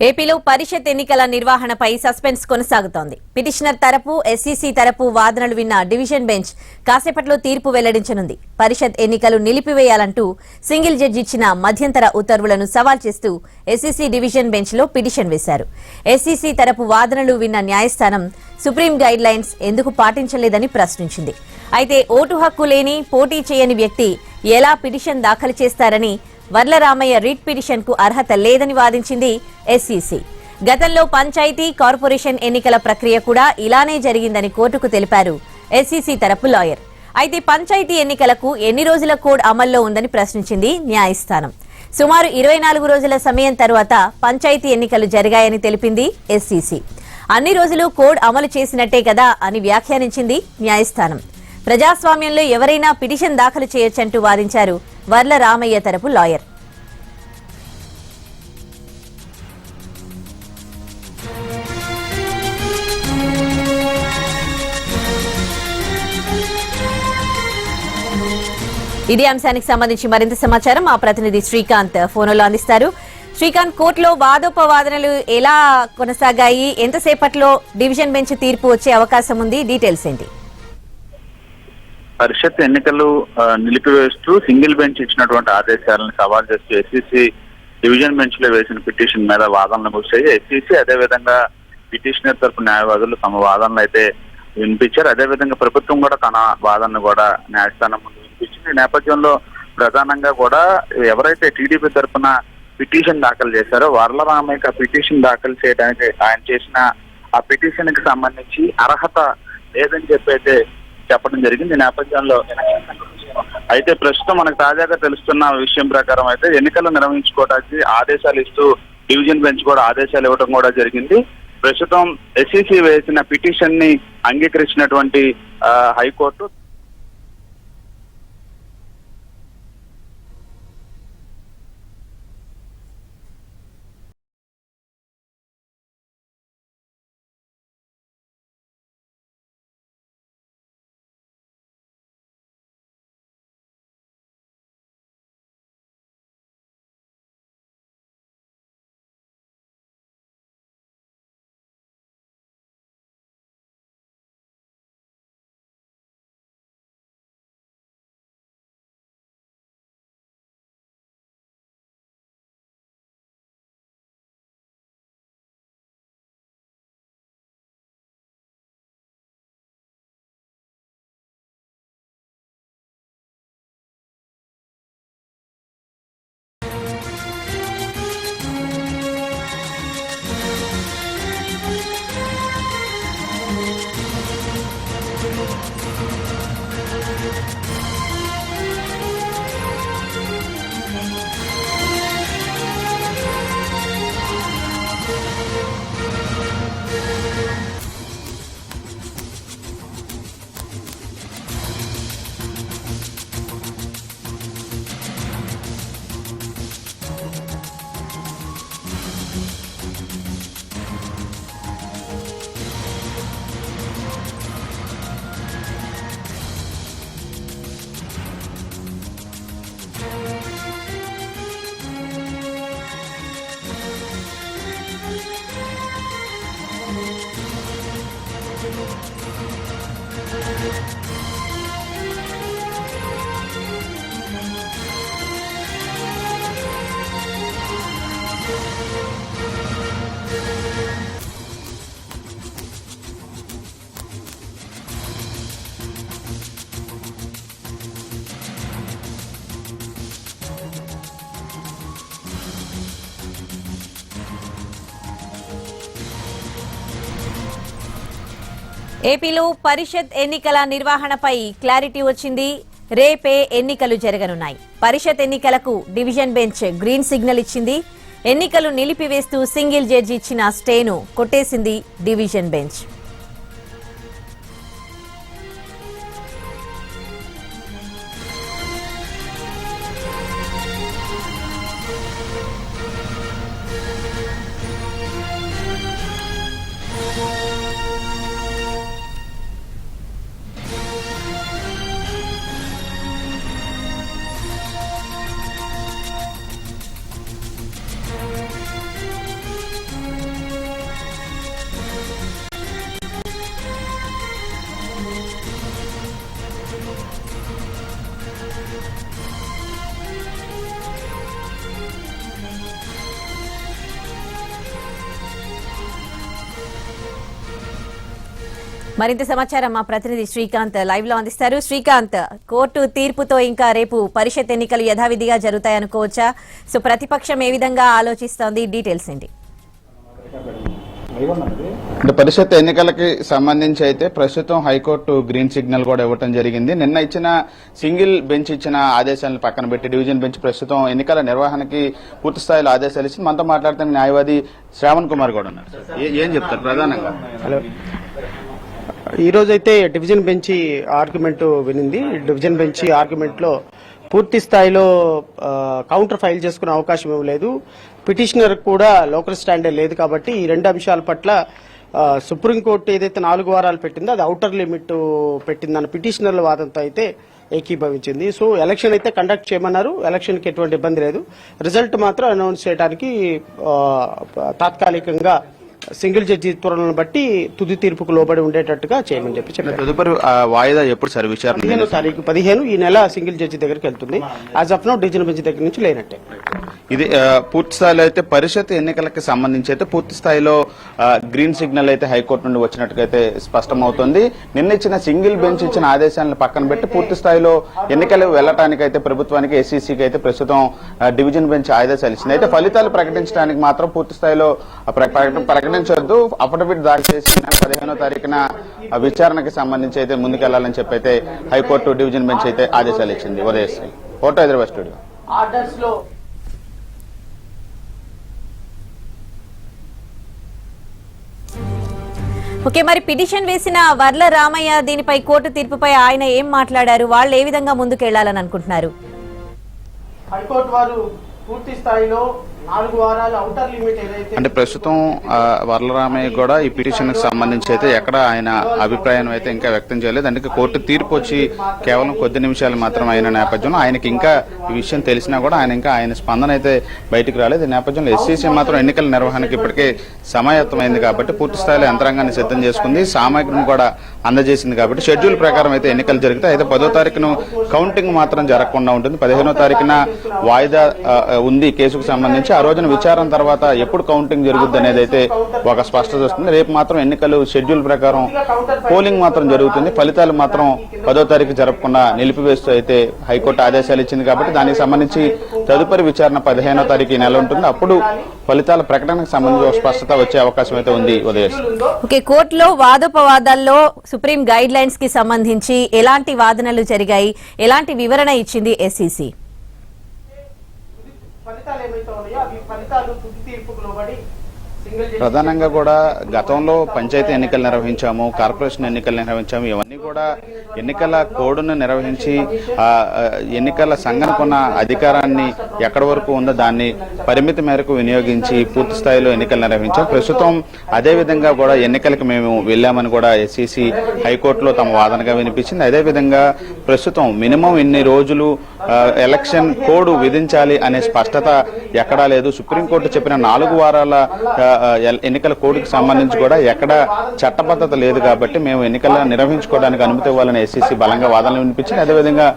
ఏపీలో పరిషత్ ఎన్నికల నిర్వహణపై సస్పెన్స్ కొనసాగుతోంది. పిటిషనర్ తరపు, ఎస్ఈసీ తరపు వాదనలు విన్న డివిజన్ బెంచ్ కాసేపట్లో తీర్పు వెల్లడించనుంది. పరిషత్ ఎన్నికలు నిలిపివేయాలంటూ సింగిల్ జడ్జి ఇచ్చిన మధ్యంతర ఉత్తర్వులను సవాల్ చేస్తూ ఎస్ఈసీ డివిజన్ బెంచ్ లో పిటిషన్ వేశారు. ఎస్ఈసీ తరపు వాదనలు విన్న న్యాయస్థానం సుప్రీం గైడ్ లైన్స్ ఎందుకు పాటించలేదని ప్రశ్నించింది. అయితే ఓటు హక్కు లేని, పోటీ చేయని వ్యక్తి ఎలా పిటిషన్ దాఖలు చేస్తారని వర్లరామయ్య రిట్ పిటిషన్ కు అర్హత లేదని వాదించింది ఎస్ఈసీ. గతంలో పంచాయతీ, కార్పొరేషన్ ఎన్నికల ప్రక్రియ కూడా ఇలానే జరిగిందని కోర్టుకు తెలిపారు ఎస్ఈసీ తరపు లాయర్. అయితే పంచాయతీ ఎన్నికలకు ఎన్ని రోజుల కోడ్ అమల్లో ఉందని ప్రశ్నించింది న్యాయస్థానం. సుమారు 24 రోజుల సమయం తర్వాత పంచాయతీ ఎన్నికలు జరిగాయని తెలిపింది ఎస్ఈసీ. అన్ని రోజులు కోడ్ అమలు చేసినట్టే కదా అని వ్యాఖ్యానించింది న్యాయస్థానం. ప్రజాస్వామ్యంలో ఎవరైనా పిటిషన్ దాఖలు చేయొచ్చంటూ వాదించారు వర్లరామయ్య తరపు లాయర్. ఇదే అంశానికి సంబంధించి మరింత సమాచారం మా ప్రతినిధి శ్రీకాంత్ ఫోన్లో అందిస్తారు. శ్రీకాంత్, కోర్టులో వాదోపవాదనలు ఎలా కొనసాగాయి? ఎంతసేపట్లో డివిజన్ బెంచ్ తీర్పు వచ్చే అవకాశం ఉంది? డీటెయిల్స్ ఏంటి? పరిషత్ ఎన్నికలు నిలిపివేస్తూ సింగిల్ బెంచ్ ఇచ్చినటువంటి ఆదేశాలను సవాల్ చేస్తూ ఎస్ఈసీ డివిజన్ బెంచ్ లో వేసిన పిటిషన్ మీద వాదనలు ముగిశాయి. ఎస్ఈసీ అదేవిధంగా పిటిషనర్ తరపు న్యాయవాదులు తమ వాదనలు అయితే వినిపించారు. అదేవిధంగా ప్రభుత్వం కూడా తన వాదనను కూడా న్యాయస్థానం ముందు వినిపించింది. ఈ నేపథ్యంలో ప్రధానంగా కూడా ఎవరైతే టీడీపీ తరఫున పిటిషన్ దాఖలు చేశారో వర్లరామయ్యకి ఆ పిటిషన్ దాఖలు చేయడానికి ఆయన చేసిన ఆ పిటిషన్ కి సంబంధించి అర్హత లేదని చెప్పైతే చెప్పడం జరిగింది. ఈ నేపథ్యంలో అయితే ప్రస్తుతం మనకు తాజాగా తెలుస్తున్న విషయం ప్రకారం అయితే ఎన్నికలు నిర్వహించుకోవడానికి ఆదేశాలు ఇస్తూ డివిజన్ బెంచ్ కూడా ఆదేశాలు ఇవ్వడం కూడా జరిగింది. ప్రస్తుతం ఎస్ఈసీ వేసిన పిటిషన్ ని అంగీకరించినటువంటి హైకోర్టు ఏపీలో పరిషత్ ఎన్నికల నిర్వహణపై క్లారిటీ వచ్చింది. రేపే ఎన్నికలు జరగనున్నాయి. పరిషత్ ఎన్నికలకు డివిజన్ బెంచ్ గ్రీన్ సిగ్నల్ ఇచ్చింది. ఎన్నికలు నిలిపివేస్తూ సింగిల్ జడ్జి ఇచ్చిన స్టేను కొట్టేసింది డివిజన్ బెంచ్. మరింత సమాచారం మా ప్రతినిధి శ్రీకాంత్ లైవ్ లో అందిస్తారు. శ్రీకాంత్, కోర్టు తీర్పుతో ఇంకా రేపు పరిషత్ ఎన్నికలు యథావిధిగా జరుగుతాయనుకోవచ్చా? సో ప్రతిపక్షం ఏ విధంగా ఆలోచిస్తోంది, డీటెయిల్స్ ఏంటి? అంటే పరిషత్ ఎన్నికలకి సంబంధించి అయితే ప్రస్తుతం హైకోర్టు గ్రీన్ సిగ్నల్ కూడా ఇవ్వడం జరిగింది. నిన్న ఇచ్చిన సింగిల్ బెంచ్ ఇచ్చిన ఆదేశాలను పక్కన పెట్టి డివిజన్ బెంచ్ ప్రస్తుతం ఎన్నికల నిర్వహణకి పూర్తి స్థాయిలో ఆదేశాలు ఇచ్చింది. మనతో మాట్లాడుతున్న న్యాయవాది శ్రావణ్ కుమార్ కూడా ఉన్నారు. ఏం చెప్తారు ప్రధానంగా? హలో, ఈ రోజైతే డివిజన్ బెంచ్ ఆర్గ్యుమెంట్ వినింది. డివిజన్ బెంచ్ ఆర్గ్యుమెంట్ లో పూర్తి స్థాయిలో కౌంటర్ ఫైల్ చేసుకునే అవకాశం ఇవ్వలేదు. పిటిషనర్ కూడా లోకల్ స్టాండే లేదు కాబట్టి ఈ రెండు అంశాల పట్ల సుప్రీంకోర్టు ఏదైతే 4 వారాలు పెట్టిందో అది ఔటర్ లిమిట్ పెట్టిందన్న పిటిషనర్ల వాదంతో అయితే ఏకీభవించింది. సో ఎలక్షన్ అయితే కండక్ట్ చేయమన్నారు. ఎలక్షన్కి ఎటువంటి ఇబ్బంది లేదు. రిజల్ట్ మాత్రం అనౌన్స్ చేయడానికి తాత్కాలికంగా సింగిల్ జడ్జి త్వరణను బట్టి తుది తీర్పుకు లోబడి ఉండేటట్టుగా చేయమని చెప్పారు. తదుపరి వాయిదా ఎప్పుడు సార్? విచారణ 15వ తారీఖు 15 ఈ నెల సింగిల్ జడ్జి దగ్గరికి వెళ్తుంది. As of now division bench దగ్గర నుంచి లేనట్టే. ఇది పూర్తి స్థాయిలో అయితే పరిషత్ ఎన్నికలకి సంబంధించి అయితే పూర్తి స్థాయిలో గ్రీన్ సిగ్నల్ అయితే హైకోర్టు నుండి వచ్చినట్టుగా అయితే స్పష్టమవుతుంది. నిన్న ఇచ్చిన సింగిల్ బెంచ్ ఇచ్చిన ఆదేశాలను పక్కన పెట్టి పూర్తి స్థాయిలో ఎన్నికలు వెళ్లడానికి అయితే ప్రభుత్వానికి ఎస్సీసీకి అయితే ప్రస్తుతం డివిజన్ బెంచ్ ఆదేశాలు ఇచ్చింది. అయితే ఫలితాలు ప్రకటించడానికి మాత్రం పూర్తి స్థాయిలో ప్రకటించొద్దు, అఫిడవిట్ దాఖలు చేసి 15వ తారీఖున విచారణకి సంబంధించి అయితే ముందుకెళ్లాలని చెప్పి అయితే హైకోర్టు డివిజన్ బెంచ్ అయితే ఆదేశాలు ఇచ్చింది. Udayasri, photo Hyderabad studio. Orders లో ఓకే, మరి పిటిషన్ వేసిన వర్ల రామయ్య దీనిపై కోర్టు తీర్పుపై ఆయన ఏం మాట్లాడారు? వాళ్ళు ఏ విధంగా ముందుకెళ్లాలని అనుకుంటున్నారు? హైకోర్టు వారు పూర్తి స్థాయిలో 4 వారాల ఔటర్ లిమిట్ ఏదైతే అంటే ప్రస్తుతం వరలరామయ్య కూడా ఈ పిటిషన్ కి సంబంధించి అయితే ఎక్కడ ఆయన అభిప్రాయం అయితే ఇంకా వ్యక్తం చేయలేదు. అందుకే కోర్టు తీర్పు వచ్చి కేవలం కొద్ది నిమిషాలు మాత్రం అయిన నేపథ్యంలో ఆయనకి ఇంకా ఈ విషయం తెలిసినా కూడా ఆయన స్పందన అయితే బయటకు రాలేదు. ఈ నేపథ్యంలో ఎస్సీసీ మాత్రం ఎన్నికల నిర్వహణకి ఇప్పటికే సమాయత్తమైంది కాబట్టి పూర్తి స్థాయిలో యంత్రాంగాన్ని సిద్ధం చేసుకుంది, సామాగ్రిని కూడా అందజేసింది కాబట్టి షెడ్యూల్ ప్రకారం అయితే ఎన్నికలు జరుగుతాయి. అయితే 10వ తారీఖును కౌంటింగ్ మాత్రం జరగకుండా ఉంటుంది. 15వ తారీఖున వాయిదా ఉంది కేసుకు సంబంధించి. ఆ రోజున విచారణ తర్వాత ఎప్పుడు కౌంటింగ్ జరుగుద్ది అనేది అయితే ఒక స్పష్టత వస్తుంది. రేపు మాత్రం ఎన్నికలు షెడ్యూల్ ప్రకారం పోలింగ్ మాత్రం జరుగుతుంది. ఫలితాలు మాత్రం 10వ తారీఖు జరపకుండా నిలిపివేస్తూ అయితే హైకోర్టు ఆదేశాలు ఇచ్చింది కాబట్టి దానికి సంబంధించి తదుపరి విచారణ 15వ తారీఖు ఈ నెల ఉంటుంది. అప్పుడు ఫలితాల ప్రకటనకు సంబంధించి ఒక స్పష్టత వచ్చే అవకాశం అయితే ఉంది. ఉదయం ఓకే, కోర్టులో వాదోపవాదాల్లో సుప్రీం గైడ్ లైన్స్ కి సంబంధించి ఎలాంటి వాదనలు జరిగాయి, ఎలాంటి వివరణ ఇచ్చింది ఎస్సీసీ? ఫలితాలు ఏమైతే ఉన్నాయో అవి ఫలితాలు తుది తీర్పుకు లోబడి ప్రధానంగా కూడా గతంలో పంచాయతీ ఎన్నికలు నిర్వహించాము, కార్పొరేషన్ ఎన్నికలు నిర్వహించాము. ఇవన్నీ కూడా ఎన్నికల కోడ్ను నిర్వహించి ఎన్నికల సంఘానికున్న అధికారాన్ని ఎక్కడి వరకు ఉందో దాన్ని పరిమితి మేరకు వినియోగించి పూర్తి స్థాయిలో ఎన్నికలు నిర్వహించాం. ప్రస్తుతం అదేవిధంగా కూడా ఎన్నికలకు మేము వెళ్ళామని కూడా ఎస్సీసీ హైకోర్టులో తమ వాదనగా వినిపించింది. అదేవిధంగా ప్రస్తుతం మినిమం ఇన్ని రోజులు ఎలక్షన్ కోడ్ విధించాలి అనే స్పష్టత ఎక్కడా లేదు. సుప్రీంకోర్టు చెప్పిన 4 వారాల ఎన్నికల కోడ్కి సంబంధించి కూడా ఎక్కడ చట్టబద్ధత లేదు కాబట్టి మేము ఎన్నికలను నిర్వహించుకోవడానికి అనుమతి ఇవ్వాలని ఎస్సీసీ బలంగా వాదనలు వినిపించింది. అదేవిధంగా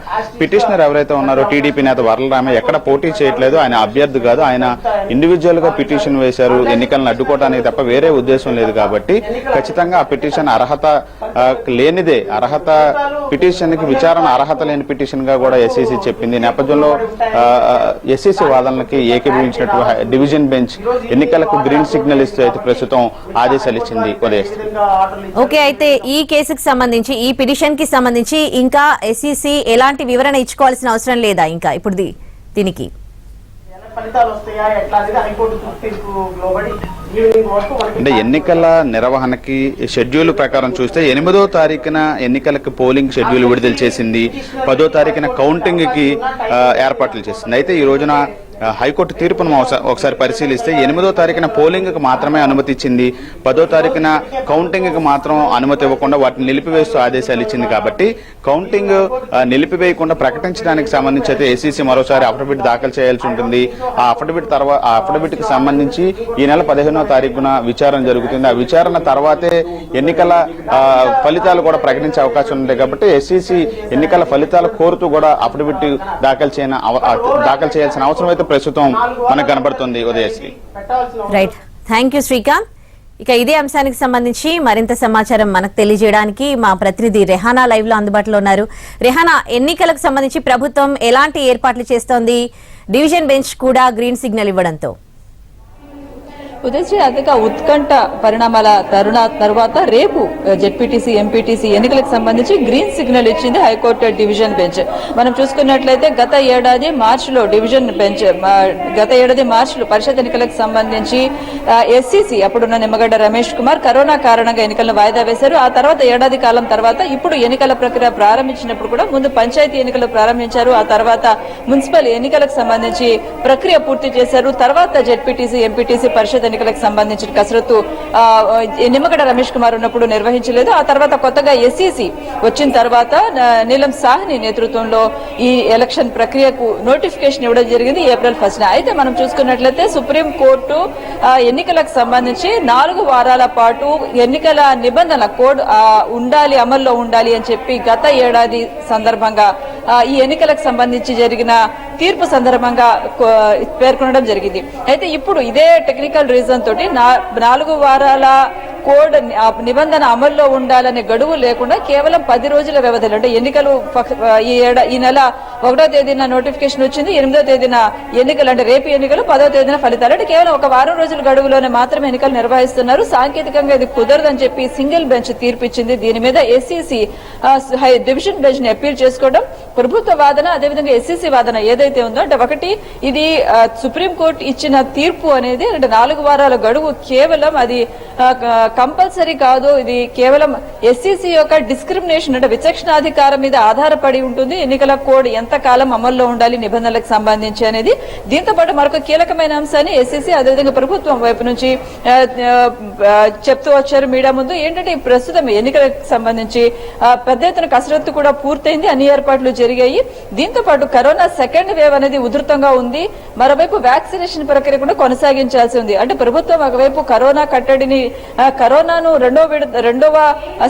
పిటిషనర్ ఎవరైతే ఉన్నారో టీడీపీ నేత వరలరామయ్య ఎక్కడ పోటీ చేయట్లేదు, ఆయన అభ్యర్థి కాదు, ఆయన ఇండివిజువల్ గా పిటిషన్ వేశారు ఎన్నికలను అడ్డుకోవడానికి తప్ప వేరే ఉద్దేశం లేదు కాబట్టి ఖచ్చితంగా ఆ పిటిషన్ అర్హత లేనిదే, అర్హత పిటిషన్ కి విచారణ అర్హత లేని పిటిషన్ గా కూడా ఎస్సీసీ చెప్పింది. నేపథ్యంలో ఎస్సీసీ వాదనలకి ఏకీభవించినట్టు డివిజన్ బెంచ్ ఎన్నికలకు గ్రీన్ సిగ్నల్ ఇస్తూ అయితే ప్రస్తుతం ఆదేశాలు ఇచ్చింది. ఓకే, అయితే ఈ కేసుకు సంబంధించి, ఈ పిటిషన్ కి సంబంధించి ఇంకా ఎస్సీసీ ఎలాంటి వివరణ ఇచ్చుకోవాల్సిన అవసరం లేదా ఇంకా ఇప్పుడు దీనికి? ఫలితాలు వస్తాయా ఎట్లా అనేది హైకోర్టు తీర్పు లోబడి ఈవినింగ్ వరకు అంటే ఎన్నికల నిర్వహణకి షెడ్యూల్ ప్రకారం చూస్తే 8వ తారీఖున ఎన్నికలకు పోలింగ్ షెడ్యూల్ విడుదల చేసింది, 10వ తారీఖున కౌంటింగ్ కి ఏర్పాట్లు చేసింది. అయితే ఈ రోజున హైకోర్టు తీర్పును ఒకసారి పరిశీలిస్తే 8వ తారీఖున పోలింగ్ కు మాత్రమే అనుమతి ఇచ్చింది, 10వ తారీఖున కౌంటింగ్ కి మాత్రం అనుమతి ఇవ్వకుండా వాటిని నిలిపివేస్తూ ఆదేశాలు ఇచ్చింది. కాబట్టి కౌంటింగ్ నిలిపివేయకుండా ప్రకటించడానికి సంబంధించి అయితే ఎస్సీసీ మరోసారి అఫిడవిట్ దాఖలు చేయాల్సి ఉంటుంది. ఆ అఫిడవిట్ కి సంబంధించి ఈ నెల 15వ తారీఖున విచారణ జరుగుతుంది. ఆ విచారణ తర్వాతే ఎన్నికల ఫలితాలు కూడా ప్రకటించే అవకాశం ఉంది. కాబట్టి ఎస్సీసీ ఎన్నికల ఫలితాలు కోరుతూ కూడా అఫిడవిట్ దాఖలు చేయాల్సిన అవసరం అయితే ప్రస్తుతం మనకు కనబడుతుంది. Udayasri, right, thank you Srikanth. ఇక ఇదే అంశానికి సంబంధించి మరింత సమాచారం మనకు తెలియజేయడానికి మా ప్రతినిధి రెహానా లైవ్ లో అందుబాటులో ఉన్నారు. రెహానా, ఎన్నికలకు సంబంధించి ప్రభుత్వం ఎలాంటి ఏర్పాట్లు చేస్తోంది? డివిజన్ బెంచ్ కూడా గ్రీన్ సిగ్నల్ ఇవ్వడంతో ఉదయశ్రీ అధిక ఉత్కంఠ పరిణామాల తరువాత రేపు జెడ్పీటీసీ ఎంపీటీసీ ఎన్నికలకు సంబంధించి గ్రీన్ సిగ్నల్ ఇచ్చింది హైకోర్టు డివిజన్ బెంచ్. మనం చూసుకున్నట్లయితే గత ఏడాది మార్చిలో పరిషత్ ఎన్నికలకు సంబంధించి ఎస్సీసీ అప్పుడున్న నిమ్మగడ్డ రమేష్ కుమార్ కరోనా కారణంగా ఎన్నికలను వాయిదా వేశారు. ఆ తర్వాత ఏడాది కాలం తర్వాత ఇప్పుడు ఎన్నికల ప్రక్రియ ప్రారంభించినప్పుడు కూడా ముందు పంచాయతీ ఎన్నికలు ప్రారంభించారు. ఆ తర్వాత మున్సిపల్ ఎన్నికలకు సంబంధించి ప్రక్రియ పూర్తి చేశారు. తర్వాత జెడ్పీటీసీ ఎంపీటీసీ పరిషత్ ఎన్నికలకు సంబంధించిన కసరత్తు నిమ్మగడ్డ రమేష్ కుమార్ ఉన్నప్పుడు నిర్వహించలేదు. ఆ తర్వాత కొత్తగా ఎస్సీసీ వచ్చిన తర్వాత నీలం సాహ్ని నేతృత్వంలో ఈ ఎలక్షన్ ప్రక్రియకు నోటిఫికేషన్ ఇవ్వడం జరిగింది ఏప్రిల్ 1న. అయితే మనం చూసుకున్నట్లయితే సుప్రీం కోర్టు ఎన్నికలకు సంబంధించి 4 వారాల పాటు ఎన్నికల నిబంధనల కోడ్ ఉండాలి, అమల్లో ఉండాలి అని చెప్పి గత ఏడాది సందర్భంగా ఈ ఎన్నికలకు సంబంధించి జరిగిన తీర్పు సందర్భంగా పేర్కొనడం జరిగింది. అయితే ఇప్పుడు ఇదే టెక్నికల్ రీజన్ తోటి 4 వారాల కోడ్ నిబంధన అమల్లో ఉండాలనే గడువు లేకుండా కేవలం 10 రోజుల వ్యవధిలో, అంటే ఎన్నికలు ఈ నెల 1వ తేదీన నోటిఫికేషన్ వచ్చింది, 8వ తేదీన ఎన్నికలు, అంటే రేపు ఎన్నికలు, 10వ తేదీన ఫలితాలు, అంటే కేవలం 1 వారం రోజుల గడువులోనే మాత్రమే ఎన్నికలు నిర్వహిస్తున్నారు. సాంకేతికంగా ఇది కుదరదని చెప్పి సింగిల్ బెంచ్ తీర్పిచ్చింది. దీని మీద ఎస్సీసీ డివిజన్ బెంచ్ ని అప్పీల్ చేసుకోవడం, ప్రభుత్వ వాదన అదేవిధంగా ఎస్సీసీ వాదన ఏదైతే ఉందో, అంటే ఒకటి ఇది సుప్రీంకోర్టు ఇచ్చిన తీర్పు అనేది అంటే 4 వారాల గడువు కేవలం అది కంపల్సరీ కాదు, ఇది కేవలం ఎస్సీసీ యొక్క డిస్క్రిమినేషన్ అంటే విచక్షణాధికారం మీద ఆధారపడి ఉంటుంది. ఎన్నికల కోడ్ ఎంతకాలం అమల్లో ఉండాలి నిబంధనలకు సంబంధించి అనేది. దీంతో పాటు మరొక కీలకమైన అంశాన్ని ఎస్సీసీ అదేవిధంగా ప్రభుత్వం వైపు నుంచి చెప్తూ వచ్చారు మీడియా ముందు. ఏంటంటే ప్రస్తుతం ఎన్నికలకు సంబంధించి పెద్ద ఎత్తున కసరత్తు కూడా పూర్తయింది, అన్ని ఏర్పాట్లు జరిగాయి. దీంతో పాటు కరోనా సెకండ్ వేవ్ అనేది ఉధృతంగా ఉంది. మరోవైపు వ్యాక్సినేషన్ ప్రక్రియ కూడా కొనసాగించాల్సి ఉంది. అంటే ప్రభుత్వం ఒకవైపు కరోనాను రెండవ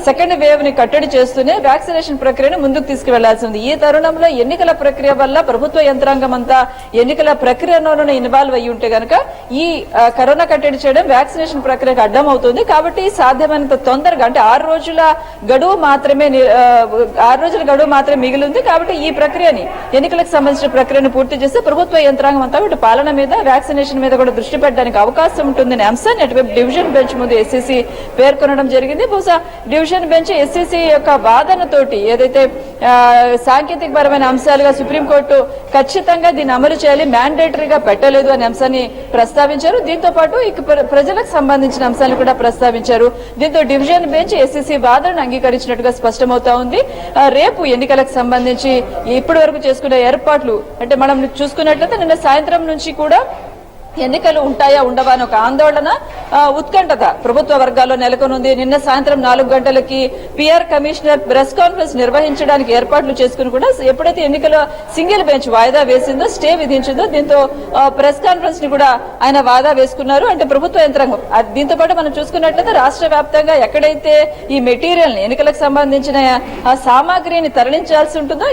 సెకండ్ వేవ్ ని కట్టడి చేస్తూనే వ్యాక్సినేషన్ ప్రక్రియను ముందుకు తీసుకువెళ్లాల్సి ఉంది. ఈ తరుణంలో ఎన్నికల ప్రక్రియ వల్ల ప్రభుత్వ యంత్రాంగం అంతా ఎన్నికల ప్రక్రియలోనే ఇన్వాల్వ్ అయ్యి ఉంటే గనక ఈ కరోనా కట్టడి చేయడం వ్యాక్సినేషన్ ప్రక్రియకు అడ్డం అవుతుంది. కాబట్టి సాధ్యమైనంత తొందరగా అంటే 6 రోజుల గడువు మాత్రమే మిగిలి ఉంది. కాబట్టి ఈ ప్రక్రియని ఎన్నికలకు సంబంధించిన ప్రక్రియను పూర్తి చేస్తే ప్రభుత్వ యంత్రాంగం అంతా ఇటు పాలన మీద వ్యాక్సినేషన్ మీద కూడా దృష్టి పెట్టడానికి అవకాశం ఉంటుందనే అంశాన్ని అటువైపు డివిజన్ బెంచ్ ముందు ఎస్సీసీ పేర్కొనడం జరిగింది. బహుశా డివిజన్ బెంచ్ ఎస్సీసీ యొక్క వాదనతోటి ఏదైతే సాంకేతిక పరమైన అంశాలుగా సుప్రీంకోర్టు ఖచ్చితంగా దీన్ని అమలు చేయాలి, మ్యాండేటరీగా పెట్టలేదు అనే అంశాన్ని ప్రస్తావించారు. దీంతో పాటు ప్రజలకు సంబంధించిన అంశాలను కూడా ప్రస్తావించారు. దీంతో డివిజన్ బెంచ్ ఎస్సీసీ వాదనను అంగీకరించినట్టుగా స్పష్టమవుతా ఉంది. రేపు ఎన్నికలకు సంబంధించి ఇప్పటి వరకు చేసుకునే ఏర్పాట్లు అంటే మనం చూసుకున్నట్లయితే నిన్న సాయంత్రం నుంచి కూడా ఎన్నికలు ఉంటాయా ఉండవా అని ఒక ఆందోళన ఉత్కంఠత ప్రభుత్వ వర్గాల్లో నెలకొనుంది. నిన్న సాయంత్రం 4 గంటలకి పిఆర్ కమిషనర్ ప్రెస్ కాన్ఫరెన్స్ నిర్వహించడానికి ఏర్పాట్లు చేసుకుని కూడా ఎప్పుడైతే ఎన్నికల సింగిల్ బెంచ్ వాయిదా వేసిందో, స్టే విధించిందో, దీంతో ప్రెస్ కాన్ఫరెన్స్ ని కూడా ఆయన వాయిదా వేసుకున్నారు. అంటే ప్రభుత్వ యంత్రాంగం దీంతో పాటు మనం చూసుకున్నట్లయితే రాష్ట్ర వ్యాప్తంగా ఎక్కడైతే ఈ మెటీరియల్ ని ఎన్నికలకు సంబంధించిన సామాగ్రిని తరలించాల్సి ఉంటుందో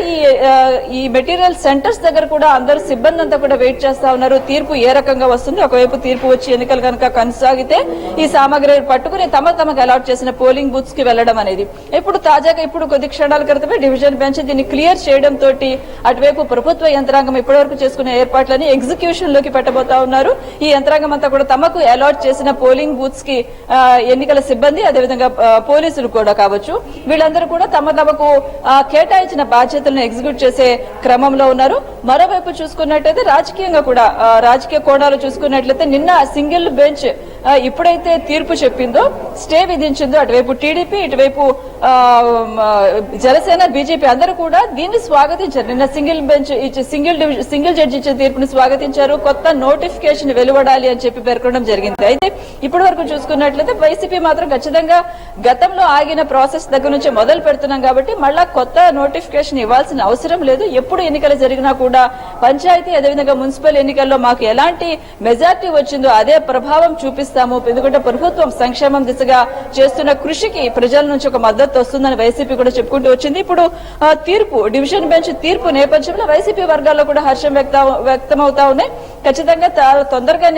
ఈ మెటీరియల్ సెంటర్స్ దగ్గర కూడా అందరూ సిబ్బంది అంతా కూడా వెయిట్ చేస్తా ఉన్నారు. తీర్పు ఏ రకంగా వస్తుంది, ఒకవైపు తీర్పు వచ్చి ఎన్నికలు కనుక కొనసాగితే ఈ సామాగ్రి పట్టుకుని తమకు అలాట్ చేసిన పోలింగ్ బూత్స్ కి వెళ్లడం అనేది ఇప్పుడు కొద్ది క్షణాల క్రితమే డివిజన్ బెంచ్ దీన్ని క్లియర్ చేయడం తోటి అటువైపు ప్రభుత్వ యంత్రాంగం ఇప్పటివరకు చేసుకున్న ఏర్పాట్లని ఎగ్జిక్యూషన్ లోకి పెట్టబోతా ఉన్నారు. ఈ యంత్రాంగం అంతా కూడా తమకు అలాట్ చేసిన పోలింగ్ బూత్స్ కి ఎన్నికల సిబ్బంది అదేవిధంగా పోలీసులు కూడా కావచ్చు, వీళ్ళందరూ కూడా తమకు కేటాయించిన బాధ్యతలను ఎగ్జిక్యూట్ చేసే క్రమంలో ఉన్నారు. మరోవైపు చూసుకున్నట్టయితే రాజకీయంగా కూడా రాజకీయ కోణాలు చూసుకున్నట్లయితే నిన్న సింగిల్ బెంచ్ ఇప్పుడైతే తీర్పు చెప్పిందో, స్టే విధించిందో, అటువైపు టీడీపీ ఇటువైపు జనసేన బీజేపీ అందరూ కూడా దీన్ని స్వాగతించారు. నిన్న సింగిల్ జడ్జి ఇచ్చిన తీర్పుని స్వాగతించారు. కొత్త నోటిఫికేషన్ వెలువడాలి అని చెప్పి పేర్కొనడం జరిగింది. అయితే ఇప్పటి వరకు చూసుకున్నట్లయితే వైసీపీ మాత్రం ఖచ్చితంగా గతంలో ఆగిన ప్రాసెస్ దగ్గర నుంచి మొదలు పెడుతున్నాం కాబట్టి మళ్ళా కొత్త నోటిఫికేషన్ ఇవ్వాల్సిన అవసరం లేదు. ఎప్పుడు ఎన్నికలు జరిగినా కూడా పంచాయతీ అదేవిధంగా మున్సిపల్ ఎన్నికల్లో మాకు ఎలాంటి మెజార్టీ వచ్చిందో అదే ప్రభావం చూపిస్తాము. ఎందుకంటే ప్రభుత్వం సంక్షేమం దిశగా చేస్తున్న కృషికి ప్రజల నుంచి ఒక మద్దతు మద్దతు వస్తుందని వైసీపీ కూడా చెప్పుకుంటూ వచ్చింది. ఇప్పుడు తీర్పు డివిజన్ బెంచ్ తీర్పు నేపథ్యంలో వైసీపీ వర్గాల్లో కూడా హర్షం వ్యక్తమవుతా ఉన్నాయి. ఖచ్చితంగా తొందరగా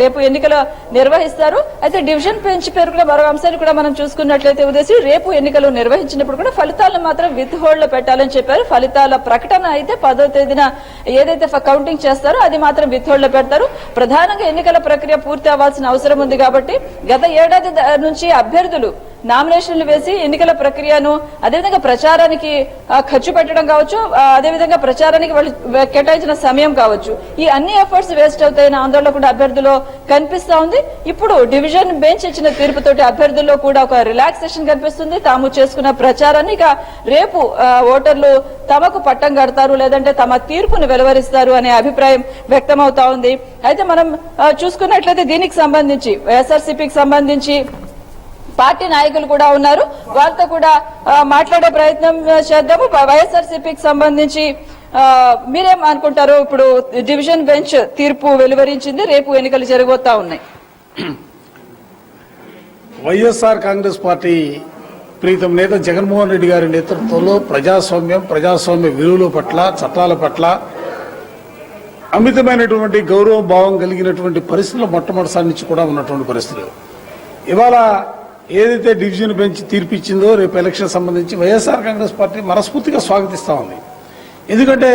రేపు ఎన్నికలు నిర్వహిస్తారు. అయితే డివిజన్ బెంచ్ పేరుకున్న మరో అంశాన్ని కూడా మనం చూసుకున్నట్లయితే ఉదయశ్రీ, రేపు ఎన్నికలు నిర్వహించినప్పుడు కూడా ఫలితాలను మాత్రం విత్ హోల్డ్ లో పెట్టాలని చెప్పారు. ఫలితాల ప్రకటన అయితే 10వ తేదీన ఏదైతే కౌంటింగ్ చేస్తారో అది మాత్రం విత్ హోల్డ్ లో పెడతారు. ప్రధానంగా ఎన్నికల ప్రక్రియ పూర్తి అవ్వాల్సిన అవసరం ఉంది కాబట్టి గత ఏడాది నుంచి అభ్యర్థులు నామినేషన్లు వేసి ఎన్నికల ప్రక్రియను అదేవిధంగా ప్రచారానికి ఖర్చు పెట్టడం కావచ్చు, అదేవిధంగా ప్రచారానికి వాళ్ళు కేటాయించిన సమయం కావచ్చు, ఈ అన్ని ఎఫర్ట్స్ వేస్ట్ అవుతాయని ఆందోళన కూడా అభ్యర్థుల్లో కనిపిస్తా ఉంది. ఇప్పుడు డివిజన్ బెంచ్ ఇచ్చిన తీర్పుతోటి అభ్యర్థుల్లో కూడా ఒక రిలాక్సేషన్ కనిపిస్తుంది. తాము చేసుకున్న ప్రచారాన్ని ఇక రేపు ఓటర్లు తమకు పట్టం కడతారు, లేదంటే తమ తీర్పును వెలువరిస్తారు అనే అభిప్రాయం వ్యక్తమవుతా ఉంది. అయితే మనం చూసుకున్నట్లయితే దీనికి సంబంధించి వైఎస్ఆర్సీపీకి సంబంధించి పార్టీ నాయకులు కూడా ఉన్నారు. వారితో కూడా మాట్లాడే ప్రయత్నం చేద్దాము. వైఎస్ఆర్సీపీకి సంబంధించి మీరేం అనుకుంటారు? ఇప్పుడు డివిజన్ బెంచ్ తీర్పు వెలువరించింది, రేపు ఎన్నికలు జరగబోతా ఉన్నాయి. వైఎస్ఆర్ కాంగ్రెస్ పార్టీ ప్రీతం నేత జగన్మోహన్ రెడ్డి గారి నేతృత్వంలో ప్రజాస్వామ్య విలువల పట్ల, చట్టాల పట్ల అమితమైనటువంటి గౌరవ భావం కలిగినటువంటి పరిస్థితులు మొట్టమొదటిసారి నుంచి కూడా ఉన్నటువంటి పరిస్థితులు. ఇవాళ ఏదైతే డివిజన్ బెంచ్ తీర్పు ఇచ్చిందో రేపు ఎలక్షన్ సంబంధించి వైఎస్ఆర్ కాంగ్రెస్ పార్టీ మనస్ఫూర్తిగా స్వాగతిస్తా ఉంది. ఎందుకంటే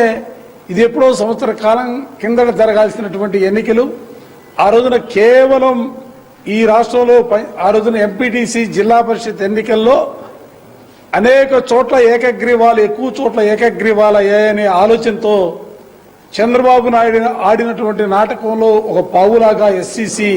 ఇది ఎప్పుడో సంవత్సర కాలం కిందట జరగాల్సినటువంటి ఎన్నికలు. ఆ రోజున కేవలం ఈ రాష్ట్రంలో ఆ రోజున ఎంపీటీసీ జిల్లా పరిషత్ ఎన్నికల్లో అనేక చోట్ల ఏకగ్రీవాలు, ఎక్కువ చోట్ల ఏకగ్రీవాలు అయ్యాయనే ఆలోచనతో చంద్రబాబు నాయుడు ఆడినటువంటి నాటకంలో ఒక పావులాగా ఎస్సీసీ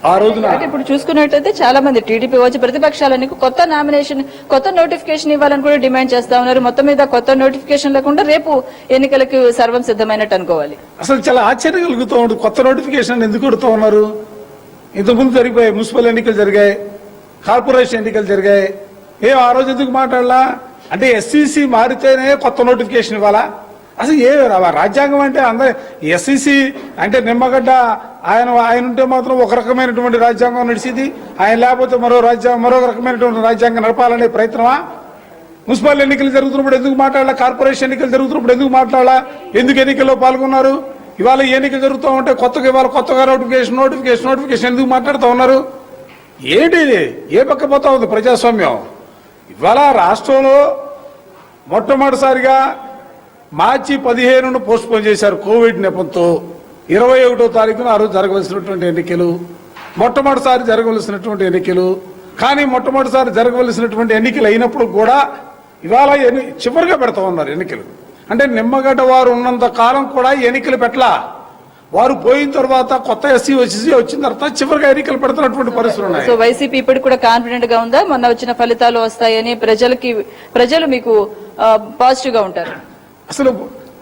ఆ రోజున ఇప్పుడు చూసుకున్నట్లయితే చాలా మంది టీడీపీ వచ్చి ప్రతిపక్షాలని కొత్త నామినేషన్, కొత్త నోటిఫికేషన్ ఇవ్వాలని కూడా డిమాండ్ చేస్తా ఉన్నారు. మొత్తం మీద కొత్త నోటిఫికేషన్ లేకుండా రేపు ఎన్నికలకు సర్వం సిద్ధమైనట్టు అనుకోవాలి. అసలు చాలా ఆశ్చర్యం కలుగుతూ ఉంటుంది. కొత్త నోటిఫికేషన్ ఎందుకు కొడుతూ ఉన్నారు? ఇంతకుముందు జరిగిపోయాయి, మున్సిపల్ ఎన్నికలు జరిగాయి, కార్పొరేషన్ ఎన్నికలు జరిగాయి. ఆ రోజు ఎందుకు మాట్లాడాలా? అంటే ఎస్సీసీ మారితేనే కొత్త నోటిఫికేషన్ ఇవ్వాలా? అసలు రాజ్యాంగం అంటే అందరు ఎస్సీసీ అంటే నిమ్మగడ్డ ఆయన ఉంటే మాత్రం ఒక రకమైనటువంటి రాజ్యాంగం నడిచింది, ఆయన లేకపోతే మరో రకమైనటువంటి రాజ్యాంగం నడపాలనే ప్రయత్నమా? మున్సిపల్ ఎన్నికలు జరుగుతున్నప్పుడు ఎందుకు మాట్లాడాలా? కార్పొరేషన్ ఎన్నికలు జరుగుతున్నప్పుడు ఎందుకు మాట్లాడాలా? ఎందుకు ఎన్నికల్లో పాల్గొన్నారు? ఇవాళ ఎన్నికలు జరుగుతూ ఉంటే కొత్తగా నోటిఫికేషన్ ఎందుకు మాట్లాడుతూ ఉన్నారు? ఏంటి ఏ పక్క పోతా ఉంది ప్రజాస్వామ్యం? ఇవాళ రాష్ట్రంలో మొట్టమొదటిసారిగా మార్చి 15ను పోస్ట్పోన్ చేశారు కోవిడ్ నెపంతో. 21వ తారీఖున ఆ రోజు జరగవలసినటువంటి ఎన్నికలు, మొట్టమొదటిసారి జరగవలసినటువంటి ఎన్నికలు. కానీ మొట్టమొదటిసారి జరగవలసినటువంటి ఎన్నికలు అయినప్పుడు కూడా ఇవాళ చివరిగా పెడతా ఉన్నారు ఎన్నికలు. అంటే నిమ్మగడ్డ వారు ఉన్నంత కాలం కూడా ఎన్నికలు పెట్టలా. వారు పోయిన తర్వాత కొత్త ఎస్సీ వచ్చిన తర్వాత చివరిగా ఎన్నికలు పెడుతున్నటువంటి పరిస్థితులు ఉన్నాయి. సో వైసీపీ ఇప్పటికి కూడా కాన్ఫిడెంట్ గా ఉందా మొన్న వచ్చిన ఫలితాలు వస్తాయని? ప్రజలు మీకు పాజిటివ్ గా ఉంటారు? అసలు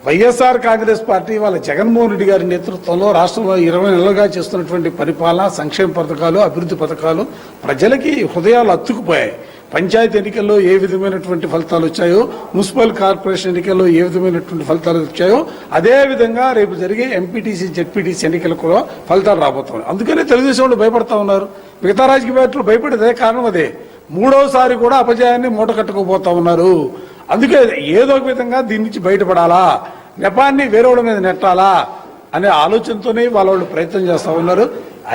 వైఎస్ఆర్ కాంగ్రెస్ పార్టీ వాళ్ళ జగన్మోహన్ రెడ్డి గారి నేతృత్వంలో రాష్ట్రంలో 20 నెలలుగా చేస్తున్నటువంటి పరిపాలన, సంక్షేమ పథకాలు, అభివృద్ధి పథకాలు ప్రజలకి హృదయాలు అత్తుకుపోయాయి. పంచాయతీ ఎన్నికల్లో ఏ విధమైనటువంటి ఫలితాలు వచ్చాయో, మున్సిపల్ కార్పొరేషన్ ఎన్నికల్లో ఏ విధమైనటువంటి ఫలితాలు వచ్చాయో, అదే విధంగా రేపు జరిగే ఎంపీటీసీ, జెడ్పీటీసీ ఎన్నికలకు కూడా ఫలితాలు రాబోతున్నాయి. అందుకనే తెలుగుదేశం వాళ్ళు భయపడతా ఉన్నారు. మిగతా రాజకీయ పార్టీలు భయపడేదే కారణం అదే. 3వసారి కూడా అపజయాన్ని మూట కట్టుకోబోతా ఉన్నారు. అందుకే ఏదో ఒక విధంగా దీని నుంచి బయటపడాలా, నెపాన్ని వేరే వాళ్ళ మీద నెట్టాలా అనే ఆలోచనతోనే వాళ్ళు ప్రయత్నం చేస్తా ఉన్నారు.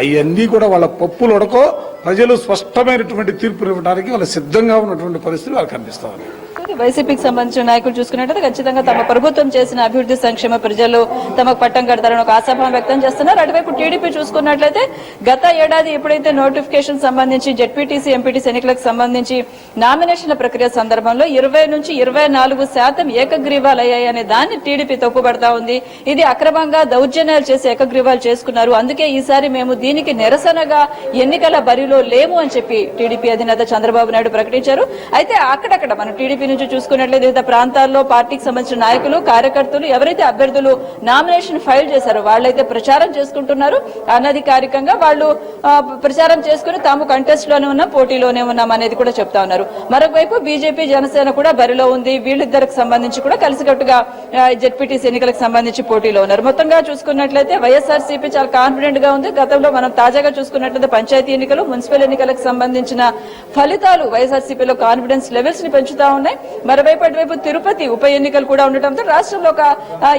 అవన్నీ కూడా వాళ్ళ పప్పులు ఉడకో ప్రజలు స్పష్టమైనటువంటి తీర్పు ఇవ్వడానికి వాళ్ళు సిద్ధంగా ఉన్నటువంటి పరిస్థితులు వాళ్ళకి కనిపిస్తా ఉన్నాయి. వైసీపీకి సంబంధించిన నాయకులు చూసుకున్నట్లయితే ఖచ్చితంగా తమ ప్రభుత్వం చేసిన అభివృద్ధి సంక్షేమ ప్రజలు తమకు పట్టం కడతారని ఒక ఆశాభావం వ్యక్తం చేస్తున్నారు. అటువైపు టీడీపీ చూసుకున్నట్లయితే గత ఏడాది ఎప్పుడైతే నోటిఫికేషన్ సంబంధించి జెడ్పీటీసీ, ఎంపీటీసీ ఎన్నికలకు సంబంధించి నామినేషన్ల ప్రక్రియ సందర్భంలో 20 నుంచి 24% ఏకగ్రీవాలు అయ్యాయనే దాన్ని టీడీపీ తప్పుపడతా ఉంది. ఇది అక్రమంగా దౌర్జన్యాలు చేసి ఏకగ్రీవాలు చేసుకున్నారు, అందుకే ఈసారి మేము దీనికి నిరసనగా ఎన్నికల బరిలో లేము అని చెప్పి టీడీపీ అధినేత చంద్రబాబు నాయుడు ప్రకటించారు. అయితే అక్కడక్కడ మనం టీడీపీ నుంచి సంబంధించి చూసుకున్నట్లయితే వివిధ ప్రాంతాల్లో పార్టీకి సంబంధించిన నాయకులు కార్యకర్తలు ఎవరైతే అభ్యర్థులు నామినేషన్ ఫైల్ చేశారో వాళ్ళైతే ప్రచారం చేసుకుంటున్నారు. అనధికారికంగా వాళ్ళు ప్రచారం చేసుకుని తాము కంటెస్ట్ లోనే ఉన్నాం, పోటీలోనే ఉన్నాం అనేది కూడా చెప్తా ఉన్నారు. మరొకవైపు బీజేపీ జనసేన కూడా బరిలో ఉంది. వీళ్ళిద్దరికి సంబంధించి కూడా కలిసికట్టుగా జెడ్పీటీసీ ఎన్నికలకు సంబంధించి పోటీలో ఉన్నారు. మొత్తంగా చూసుకున్నట్లయితే వైఎస్ఆర్సీపీ చాలా కాన్ఫిడెంట్ గా ఉంది. గతంలో మనం తాజాగా చూసుకున్నట్లయితే పంచాయతీ ఎన్నికలు, మున్సిపల్ ఎన్నికలకు సంబంధించిన ఫలితాలు వైఎస్ఆర్సీపీలో కాన్ఫిడెన్స్ లెవెల్స్ ని పెంచుతా ఉన్నాయి. మరోవైపు అటువైపు తిరుపతి ఉప ఎన్నికలు కూడా ఉండటంతో రాష్ట్రంలో ఒక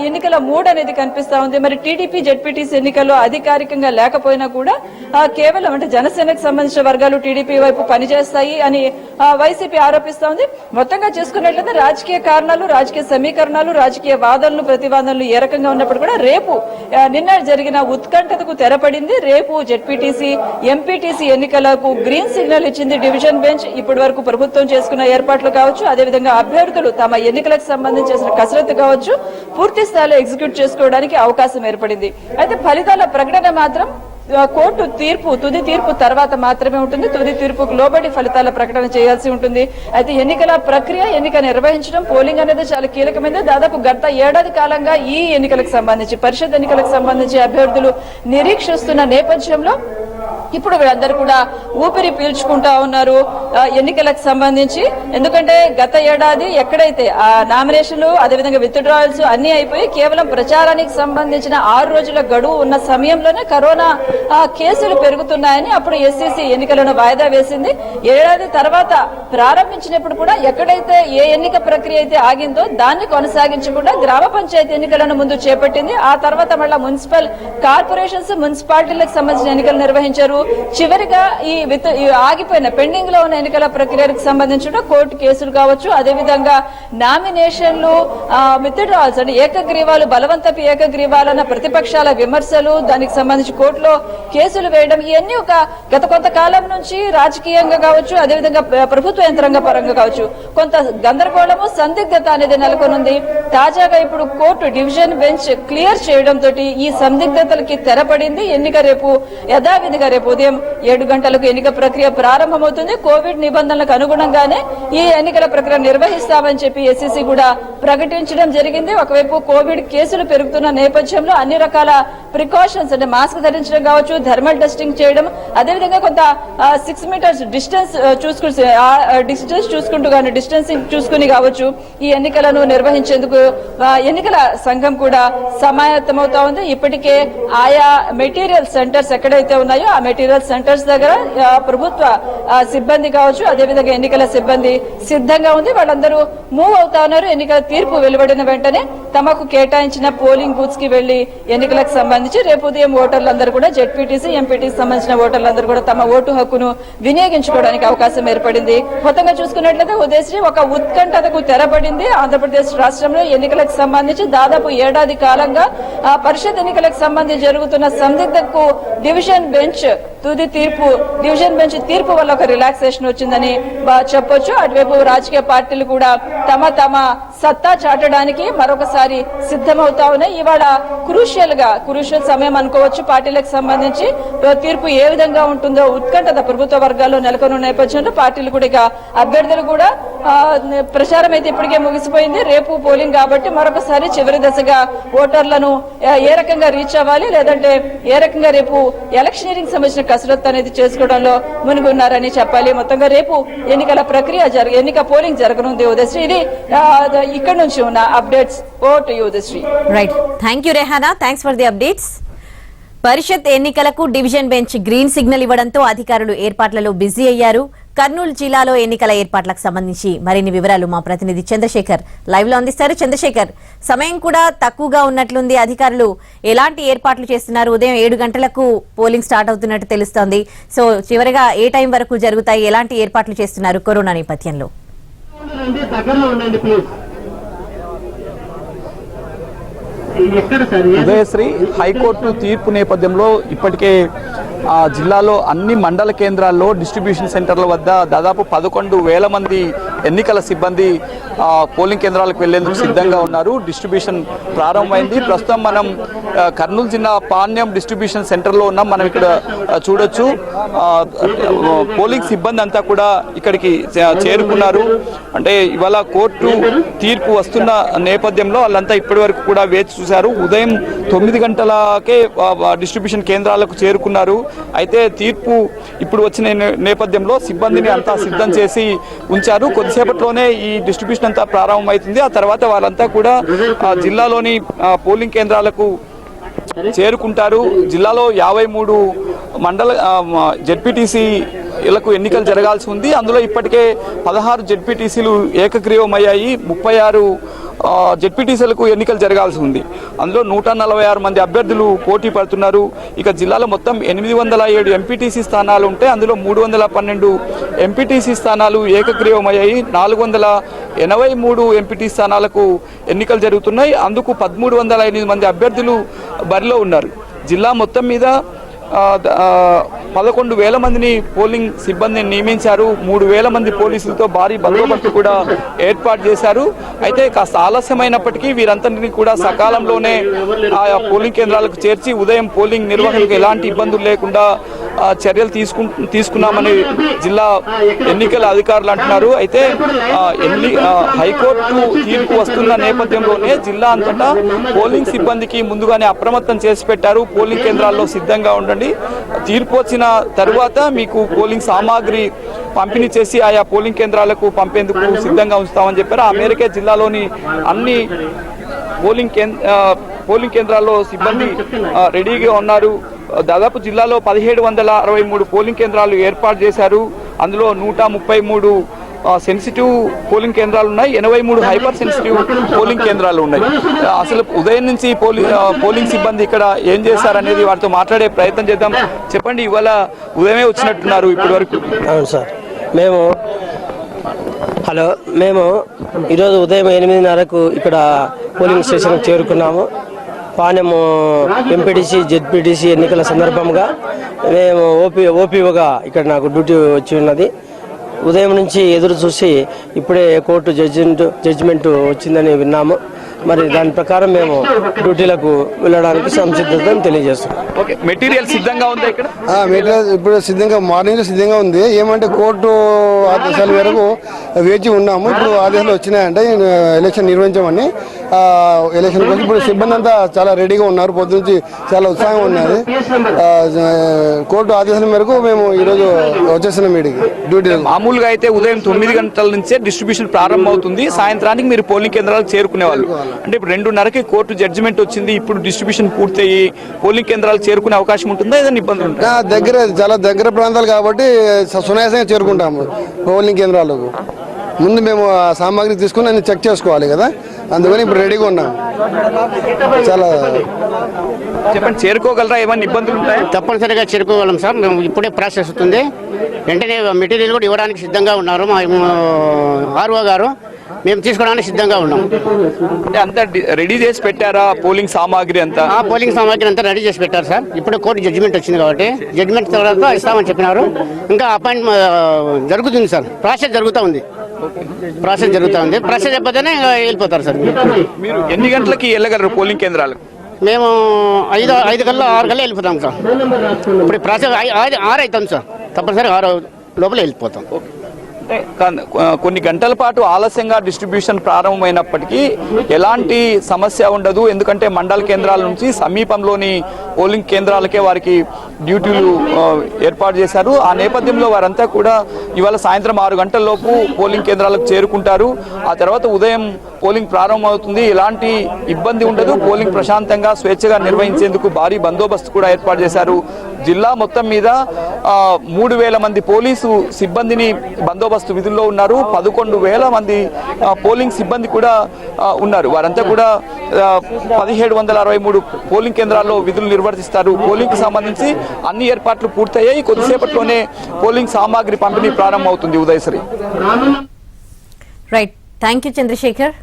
ఎన్నికల మూడ్ అనేది కనిపిస్తా ఉంది. మరి టీడీపీ జెడ్పీటీసీ ఎన్నికల్లో అధికారికంగా లేకపోయినా కూడా కేవలం అంటే జనసేనకు సంబంధించిన వర్గాలు టీడీపీ వైపు పనిచేస్తాయి అని వైసీపీ ఆరోపిస్తా ఉంది. మొత్తంగా చూసుకున్నట్లయితే రాజకీయ కారణాలు, రాజకీయ సమీకరణాలు, రాజకీయ వాదనలు, ప్రతివాదనలు ఏ రకంగా ఉన్నప్పుడు కూడా రేపు నిన్న జరిగిన ఉత్కంఠతకు తెరపడింది. రేపు జెడ్పీటీసీ ఎంపీటీసీ ఎన్నికలకు గ్రీన్ సిగ్నల్ ఇచ్చింది డివిజన్ బెంచ్. ఇప్పటి వరకు ప్రభుత్వం చేసుకున్న ఏర్పాట్లు కావచ్చు, అదేవిధంగా అభ్యర్థులు తమ ఎన్నికలకు సంబంధించి చేసిన కసరత్తు కావచ్చు, పూర్తి స్థాయిలో ఎగ్జిక్యూట్ చేసుకోవడానికి అవకాశం ఏర్పడింది. అయితే ఫలితాల ప్రకటన మాత్రం కోర్టు తీర్పు, తుది తీర్పు తర్వాత మాత్రమే ఉంటుంది. తుది తీర్పుకు లోబడి ఫలితాల ప్రకటన చేయాల్సి ఉంటుంది. అయితే ఎన్నికల ప్రక్రియ, ఎన్నిక నిర్వహించడం, పోలింగ్ అనేది చాలా కీలకమైనది. దాదాపు గత ఏడాది కాలంగా ఈ ఎన్నికలకు సంబంధించి, పరిషత్ ఎన్నికలకు సంబంధించి అభ్యర్థులు నిరీక్షిస్తున్న నేపథ్యంలో ఇప్పుడు వీళ్ళందరూ కూడా ఊపిరి పీల్చుకుంటా ఉన్నారు ఎన్నికలకు సంబంధించి. ఎందుకంటే గత ఏడాది ఎక్కడైతే ఆ నామినేషన్లు, అదేవిధంగా విత్డ్రాయల్స్ అన్ని అయిపోయి కేవలం ప్రచారానికి సంబంధించిన 6 రోజుల గడువు ఉన్న సమయంలోనే కరోనా కేసులు పెరుగుతున్నాయని అప్పుడు ఎస్సీసీ ఎన్నికలను వాయిదా వేసింది. ఏడాది తర్వాత ప్రారంభించినప్పుడు కూడా ఎక్కడైతే ఏ ఎన్నిక ప్రక్రియ అయితే ఆగిందో దాన్ని కొనసాగించకుండా గ్రామ పంచాయతీ ఎన్నికలను ముందు చేపట్టింది. ఆ తర్వాత మళ్ళా మున్సిపల్ కార్పొరేషన్స్, మున్సిపాలిటీలకు సంబంధించిన ఎన్నికలు నిర్వహించారు. చివరిగా ఈ ఆగిపోయిన పెండింగ్ లో ఉన్న ఎన్నికల ప్రక్రియకు సంబంధించిన కోర్టు కేసులు కావచ్చు, అదేవిధంగా నామినేషన్లు, విత్డ్రాల్స్ అంటే ఏకగ్రీవాలు, బలవంతపు ఏకగ్రీవాలన్న ప్రతిపక్షాల విమర్శలు, దానికి సంబంధించి కోర్టులో కేసులు వేయడం, ఇవన్నీ ఒక గత కొంతకాలం నుంచి రాజకీయంగా కావచ్చు, అదేవిధంగా ప్రభుత్వ యంత్రాంగ పరంగా కావచ్చు కొంత గందరగోళము, సందిగ్ధత అనేది నెలకొనుంది. తాజాగా ఇప్పుడు కోర్టు డివిజన్ బెంచ్ క్లియర్ చేయడంతో ఈ సందిగ్ధతలకి తెరపడింది. ఎన్నిక రేపు యథావిధిగా రేపు ఉదయం 7 గంటలకు ఎన్నిక ప్రక్రియ ప్రారంభమవుతుంది. కోవిడ్ నిబంధనలకు అనుగుణంగానే ఈ ఎన్నికల ప్రక్రియ నిర్వహిస్తామని చెప్పి ఎస్సీసీ కూడా ప్రకటించడం జరిగింది. ఒకవైపు కోవిడ్ కేసులు పెరుగుతున్న నేపథ్యంలో అన్ని రకాల ప్రికాషన్స్ అంటే మాస్క్ ధరించడం కావచ్చు, థర్మల్ టెస్టింగ్ చేయడం, అదేవిధంగా కొంత 6 మీటర్స్ డిస్టెన్స్ చూసుకుంటూ కానీ డిస్టెన్సింగ్ చూసుకుని కావచ్చు ఈ ఎన్నికలను నిర్వహించేందుకు ఎన్నికల సంఘం కూడా సమాయత్తమవుతా ఉంది. ఇప్పటికే ఆయా మెటీరియల్ సెంటర్స్ ఎక్కడైతే ఉన్నాయో ఆ మెటీరియల్ సెంటర్స్ దగ్గర ప్రభుత్వ సిబ్బంది కావచ్చు, అదేవిధంగా ఎన్నికల సిబ్బంది సిద్ధంగా ఉంది. వాళ్ళందరూ మూవ్ అవుతా ఉన్నారు. ఎన్నికల తీర్పు వెలువడిన వెంటనే తమకు కేటాయించిన పోలింగ్ బూత్స్ కి వెళ్లి ఎన్నికలకు సంబంధించి రేపు ఉదయం ఓటర్లందరూ కూడా జెడ్పీటీసీ, ఎంపీటీసీ సంబంధించిన ఓటర్లందరూ కూడా తమ ఓటు హక్కును వినియోగించుకోవడానికి అవకాశం ఏర్పడింది. మొత్తంగా చూసుకున్నట్లయితే ఉదయశ్రీ ఒక ఉత్కంఠతకు తెరపడింది. ఆంధ్రప్రదేశ్ రాష్ట్రంలో ఎన్నికలకు సంబంధించి దాదాపు ఏడాది కాలంగా పరిషత్ ఎన్నికలకు సంబంధించి జరుగుతున్న సందిగ్ధకు డివిజన్ బెంచ్ తుది తీర్పు, డివిజన్ బెంచ్ తీర్పు వల్ల ఒక రిలాక్సేషన్ వచ్చిందని చెప్పొచ్చు. అటువైపు రాజకీయ పార్టీలు కూడా తమ సత్తా చాటడానికి మరొకసారి సిద్ధమవుతా ఉన్నాయి. ఇవాళ క్రూషియల్ సమయం అనుకోవచ్చు పార్టీలకు సంబంధించి. తీర్పు ఏ విధంగా ఉంటుందో ఉత్కంఠత ప్రభుత్వ వర్గాల్లో నెలకొన్న నేపథ్యంలో పార్టీలు కూడా ఇక అభ్యర్థులు కూడా ప్రచారం అయితే ఇప్పటికే ముగిసిపోయింది. రేపు పోలింగ్ కాబట్టి మరొకసారి చివరి దశగా ఓటర్లను ఏ రకంగా రీచ్ అవ్వాలి, లేదంటే ఏ రకంగా రేపు ఎలక్షనీరింగ్ సంబంధించిన కసరత్తు అనేది చేసుకోవడంలో మునిగున్నారని చెప్పాలి. మొత్తంగా రేపు ఎన్నికల ప్రక్రియ ఎన్నిక పోలింగ్ జరగనుంది. ఉదయశ్రీ, ఇది ఇక్కడ నుంచి ఉన్న updates. Over to you Udayasri. Right, thank you Rehana, thanks for the updates. Parishad ఎన్నికలకు డివిజన్ బెంచ్ గ్రీన్ సిగ్నల్ ఇవ్వడంతో అధికారులు ఏర్పాట్లలో బిజీ అయ్యారు. కర్నూలు జిల్లాలో ఎన్నికల ఏర్పాట్లకు సంబంధించి మరిన్ని వివరాలు మా ప్రతినిధి చంద్రశేఖర్ లైవ్ లో అందిస్తారు. చంద్రశేఖర్, సమయం కూడా తక్కువగా ఉన్నట్లుంది. అధికారులు ఎలాంటి ఏర్పాట్లు చేస్తున్నారు? ఉదయం 7 గంటలకు పోలింగ్ స్టార్ట్ అవుతున్నట్టు తెలుస్తోంది. సో చివరిగా ఏ టైం వరకు జరుగుతాయి? ఎలాంటి ఏర్పాట్లు చేస్తున్నారు కరోనా నేపథ్యంలో? ఉదయశ్రీ, హైకోర్టు తీర్పు నేపథ్యంలో ఇప్పటికే జిల్లాలో అన్ని మండల కేంద్రాల్లో డిస్ట్రిబ్యూషన్ సెంటర్ల వద్ద దాదాపు 11,000 మంది ఎన్నికల సిబ్బంది పోలింగ్ కేంద్రాలకు వెళ్లేందుకు సిద్ధంగా ఉన్నారు. డిస్ట్రిబ్యూషన్ ప్రారంభమైంది. ప్రస్తుతం మనం కర్నూలు జిల్లా పాణ్యం డిస్ట్రిబ్యూషన్ సెంటర్లో ఉన్నాం. మనం ఇక్కడ చూడొచ్చు పోలింగ్ సిబ్బంది అంతా కూడా ఇక్కడికి చేరుకున్నారు. అంటే ఇవాళ కోర్టు తీర్పు వస్తున్న నేపథ్యంలో వాళ్ళంతా ఇప్పటి వరకు కూడా వేచి చూశారు. ఉదయం 9 గంటలకే డిస్ట్రిబ్యూషన్ కేంద్రాలకు చేరుకున్నారు. అయితే తీర్పు ఇప్పుడు వచ్చిన నేపథ్యంలో సిబ్బందిని అంతా సిద్ధం చేసి ఉంచారు. కొద్దిసేపట్లోనే ఈ డిస్ట్రిబ్యూషన్ అంతా ప్రారంభమవుతుంది. ఆ తర్వాత వాళ్ళంతా కూడా జిల్లాలోని పోలింగ్ కేంద్రాలకు చేరుకుంటారు. జిల్లాలో 53 మండల జెడ్పీటీసీలకు ఎన్నికలు జరగాల్సి ఉంది. అందులో ఇప్పటికే 16 జెడ్పీటీసీలు ఏకగ్రీవమయ్యాయి. 36 జెడ్పీటీసీలకు ఎన్నికలు జరగాల్సి ఉంది. అందులో 146 మంది అభ్యర్థులు పోటీ పడుతున్నారు. ఇక జిల్లాలో మొత్తం 807 ఎంపీటీసీ స్థానాలు ఉంటే అందులో 312 ఎంపీటీసీ స్థానాలు ఏకగ్రీవమయ్యాయి. 483 ఎంపీటీ స్థానాలకు ఎన్నికలు జరుగుతున్నాయి. అందుకు 1308 మంది అభ్యర్థులు బరిలో ఉన్నారు. జిల్లా మొత్తం మీద 11,000 మందిని పోలింగ్ సిబ్బందిని నియమించారు. 3,000 మంది పోలీసులతో భారీ బందోబస్తు కూడా ఏర్పాటు చేశారు. అయితే కాస్త ఆలస్యమైనప్పటికీ వీరందరినీ కూడా సకాలంలోనే ఆయా పోలింగ్ కేంద్రాలకు చేర్చి ఉదయం పోలింగ్ నిర్వహణకు ఎలాంటి ఇబ్బందులు లేకుండా చర్యలు తీసుకున్నామని జిల్లా ఎన్నికల అధికారులు అంటున్నారు. అయితే హైకోర్టు తీర్పు వస్తున్న నేపథ్యంలోనే జిల్లా అంతటా పోలింగ్ సిబ్బందికి ముందుగానే అప్రమత్తం చేసి పెట్టారు. పోలింగ్ కేంద్రాల్లో సిద్ధంగా ఉండండి, తీర్పు వచ్చిన తరువాత మీకు పోలింగ్ సామాగ్రి పంపిణీ చేసి ఆయా పోలింగ్ కేంద్రాలకు పంపేందుకు సిద్ధంగా ఉంచుతామని చెప్పారు. ఆ మేరకే జిల్లాలోని అన్ని పోలింగ్ కేంద్రాల్లో సిబ్బంది రెడీగా ఉన్నారు. దాదాపు జిల్లాలో 1763 పోలింగ్ కేంద్రాలు ఏర్పాటు చేశారు. అందులో 133 సెన్సిటివ్ పోలింగ్ కేంద్రాలు ఉన్నాయి, 83 హైపర్ సెన్సిటివ్ పోలింగ్ కేంద్రాలు ఉన్నాయి. అసలు ఉదయం నుంచి పోలింగ్ సిబ్బంది ఇక్కడ ఏం చేశారనేది వారితో మాట్లాడే ప్రయత్నం చేద్దాం. చెప్పండి, ఇవాళ ఉదయమే వచ్చినట్టున్నారు ఇప్పటి వరకు? అవును సార్, మేము ఈరోజు ఉదయం 8:30కు ఇక్కడ పోలింగ్ స్టేషన్కి చేరుకున్నాము. పాణ్యము ఎంపీటీసీ జెడ్పీటీసీ ఎన్నికల సందర్భంగా మేము ఓపీఓగా ఇక్కడ నాకు డ్యూటీ వచ్చి ఉన్నది. ఉదయం నుంచి ఎదురు చూసి ఇప్పుడే కోర్టు జడ్జిమెంట్ వచ్చిందని విన్నాము. మరి దాని ప్రకారం మేము డ్యూటీలకు వెళ్ళడానికి సంసిద్ధతను తెలియజేస్తున్నాం. మెటీరియల్ సిద్ధంగా ఉంది ఇక్కడ? మెటీరియల్ ఇప్పుడు సిద్ధంగా, మార్నింగ్ సిద్ధంగా ఉంది. ఏమంటే కోర్టు ఆదేశాల మేరకు వేచి ఉన్నాము. ఇప్పుడు ఆదేశాలు వచ్చినాయంటే ఎలక్షన్ నిర్వహించామని. ఎలక్షన్ కోసం ఇప్పుడు సిబ్బంది అంతా చాలా రెడీగా ఉన్నారు. పొద్దు నుంచి చాలా ఉత్సాహంగా ఉన్నది. కోర్టు ఆదేశాల మేరకు మేము ఈరోజు వచ్చేస్తున్నాం వీడికి డ్యూటీ. మామూలుగా అయితే ఉదయం 9 గంటల నుంచే డిస్ట్రిబ్యూషన్ ప్రారంభమవుతుంది. సాయంత్రానికి మీరు పోలింగ్ కేంద్రాలకు చేరుకునే వాళ్ళు. అంటే ఇప్పుడు 2:30కి కోర్టు జడ్జిమెంట్ వచ్చింది. ఇప్పుడు డిస్ట్రిబ్యూషన్ పూర్తయి పోలింగ్ కేంద్రాలు చేరుకునే అవకాశం ఉంటుందా? ఏదైనా ఇబ్బంది ఉంటుందా? చాలా దగ్గర ప్రాంతాలు కాబట్టి సునాయాసంగా చేరుకుంటాము పోలింగ్ కేంద్రాలకు. ముందు మేము సామాగ్రి తీసుకుని అన్ని చెక్ చేసుకోవాలి కదా, అందుకని ఇప్పుడు రెడీగా ఉన్నాం. చాలా చెప్పండి, చేరుకోగలరా? ఏమైనా ఇబ్బందులు ఉంటాయి? తప్పనిసరిగా చేరుకోగలం సార్. మేము ఇప్పుడే ప్రాసెస్ అవుతుంది. వెంటనే మెటీరియల్ కూడా ఇవ్వడానికి సిద్ధంగా ఉన్నారు మా ఆర్ఓ గారు. మేము తీసుకోవడానికి సిద్ధంగా ఉన్నాం. అంతా రెడీ చేసి పెట్టారా పోలింగ్ సామాగ్రి అంతా? పోలింగ్ సామాగ్రి అంతా రెడీ చేసి పెట్టారు సార్. ఇప్పుడు కోర్టు జడ్జిమెంట్ వచ్చింది కాబట్టి జడ్జిమెంట్ తర్వాత ఇస్తామని చెప్పినారు. ఇంకా అపాయింట్మెంట్ జరుగుతుంది సార్. ప్రాసెస్ జరుగుతూ ఉంది. ప్రాసెస్ అయిపోతేనే వెళ్ళిపోతారు సార్. మీరు ఎన్ని గంటలకి వెళ్ళగలరు పోలింగ్ కేంద్రాలకు? మేము 5 కల్లా 6 కల్లా వెళ్ళిపోతాం సార్. ఇప్పుడు ప్రాసెస్ 6 అవుతాం సార్. తప్పనిసరిగా 6 లోపల వెళ్ళిపోతాం. కొన్ని గంటల పాటు ఆలస్యంగా డిస్ట్రిబ్యూషన్ ప్రారంభమైనప్పటికీ ఎలాంటి సమస్య ఉండదు. ఎందుకంటే మండల కేంద్రాల నుంచి సమీపంలోని పోలింగ్ కేంద్రాలకే వారికి డ్యూటీలు ఏర్పాటు చేశారు. ఆ నేపథ్యంలో వారంతా కూడా ఇవాళ సాయంత్రం 6 గంటలలోపు పోలింగ్ కేంద్రాలకు చేరుకుంటారు. ఆ తర్వాత ఉదయం పోలింగ్ ప్రారంభమవుతుంది. ఎలాంటి ఇబ్బంది ఉండదు. పోలింగ్ ప్రశాంతంగా స్వేచ్ఛగా నిర్వహించేందుకు భారీ బందోబస్తు కూడా ఏర్పాటు చేశారు. జిల్లా మొత్తం మీద 3,000 మంది పోలీసు సిబ్బందిని బందోబస్తు విధుల్లో ఉన్నారు. 11,000 మంది పోలింగ్ సిబ్బంది కూడా ఉన్నారు. వారంతా కూడా 1763 పోలింగ్ కేంద్రాల్లో విధులు నిర్వర్తిస్తారు. పోలింగ్ కి సంబంధించి అన్ని ఏర్పాట్లు పూర్తయ్యాయి. కొద్దిసేపట్లోనే పోలింగ్ సామాగ్రి పంపిణీ ప్రారంభమవుతుంది. Udayasri. Right, thank you Chandrasekhar.